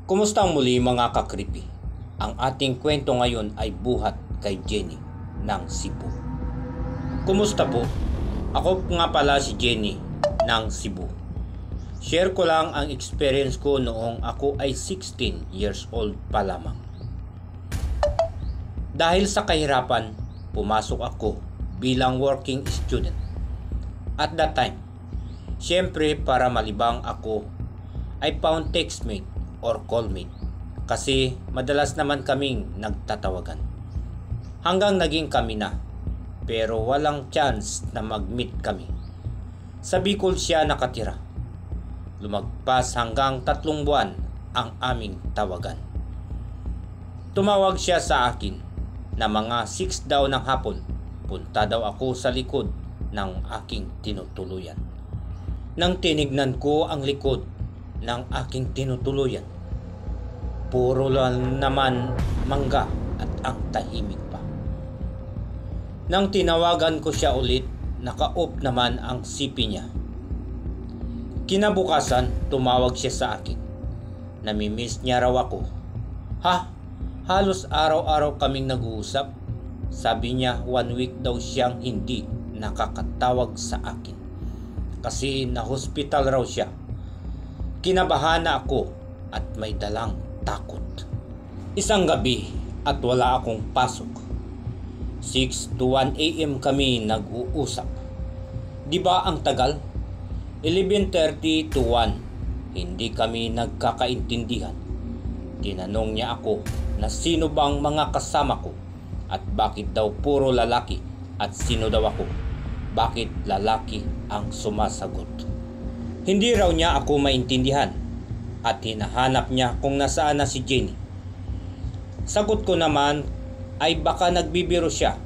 Kumusta muli mga ka-creepy? Ang ating kwento ngayon ay buhat kay Jenny ng Cebu. Kumusta po? Ako nga pala si Jenny ng Cebu. Share ko lang ang experience ko noong ako ay 16 years old pa lamang. Dahil sa kahirapan, pumasok ako bilang working student. At that time, syempre para malibang ako ay found textmate or callmate kasi madalas naman kaming nagtatawagan. Hanggang naging kami na pero walang chance na mag-meet kami. Sa Bicol siya nakatira. Lumagpas hanggang 3 buwan ang aming tawagan. Tumawag siya sa akin na mga 6 daw ng hapon. Punta daw ako sa likod ng aking tinutuluyan. Nang tinignan ko ang likod ng aking tinutuluyan, puro lang naman mangga at ang tahimik pa. Nang tinawagan ko siya ulit, naka-off naman ang sipi niya. Kinabukasan, tumawag siya sa akin. Namimiss niya raw ako. Ha? Halos araw-araw kaming nag-uusap. Sabi niya 1 week daw siyang hindi nakakatawag sa akin. Kasi na-hospital raw siya. Kinabahan na ako at may dalang takot. Isang gabi at wala akong pasok. 6 to 1 a.m. kami nag-uusap. Di ba ang tagal? 11:30 to 1. Hindi kami nagkakaintindihan. Tinanong niya ako na sino bang mga kasama ko at bakit daw puro lalaki at sino daw ako. Bakit lalaki ang sumasagot? Hindi raw niya ako maintindihan at hinahanap niya kung nasaan na si Jenny. Sagot ko naman ay baka nagbibiro siya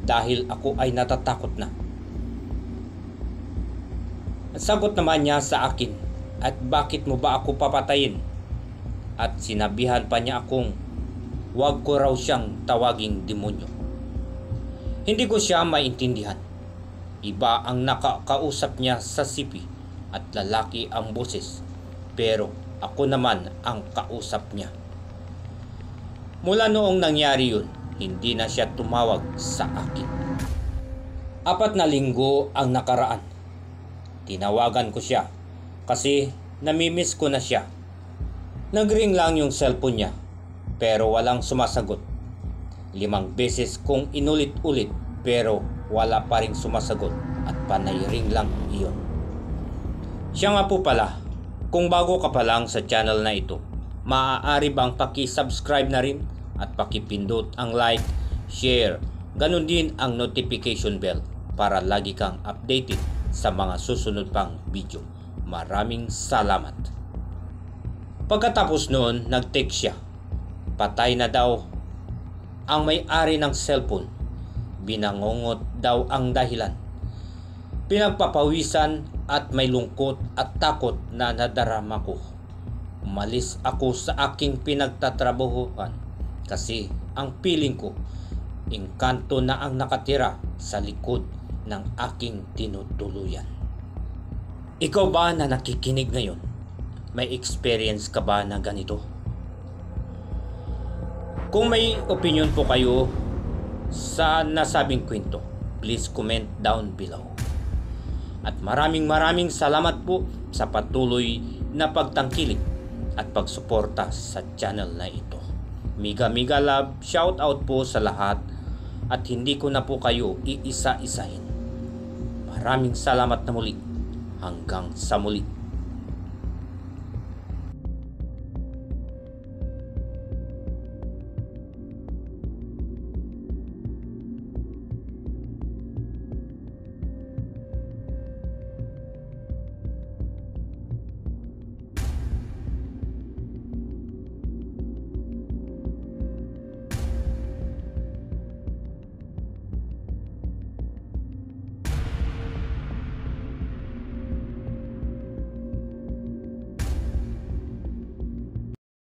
dahil ako ay natatakot na. Sagot naman niya sa akin, at bakit mo ba ako papatayin? At sinabihan pa niya akong wag ko raw siyang tawaging demonyo. Hindi ko siya maintindihan. Iba ang nakakausap niya sa sipi at lalaki ang boses, pero ako naman ang kausap niya. Mula noong nangyari yun, hindi na siya tumawag sa akin. 4 na linggo ang nakaraan. Tinawagan ko siya kasi namimiss ko na siya. Nagring lang yung cellphone niya pero walang sumasagot. 5 beses kong inulit-ulit pero wala pa ring sumasagot at panay ring lang iyon. Siya nga po pala, kung bago ka pa lang sa channel na ito, maaari bang paki-subscribe na rin at pakipindot ang like, share, ganun din ang notification bell para lagi kang updated sa mga susunod pang video. Maraming salamat. Pagkatapos noon, nag-text siya. Patay na daw ang may-ari ng cellphone. Binangongot daw ang dahilan. Pinagpapawisan at may lungkot at takot na nadarama ko. Umalis ako sa aking pinagtatrabahuhan kasi ang feeling ko, engkanto na ang nakatira sa likod ng aking tinutuluyan. Ikaw ba na nakikinig ngayon? May experience ka ba na ganito? Kung may opinion po kayo sa nasabing kwento, please comment down below. At maraming salamat po sa patuloy na pagtangkilik at pagsuporta sa channel na ito. Miga love, shout out po sa lahat at hindi ko na po kayo iisa-isahin. Maraming salamat na muli. Hanggang sa muli.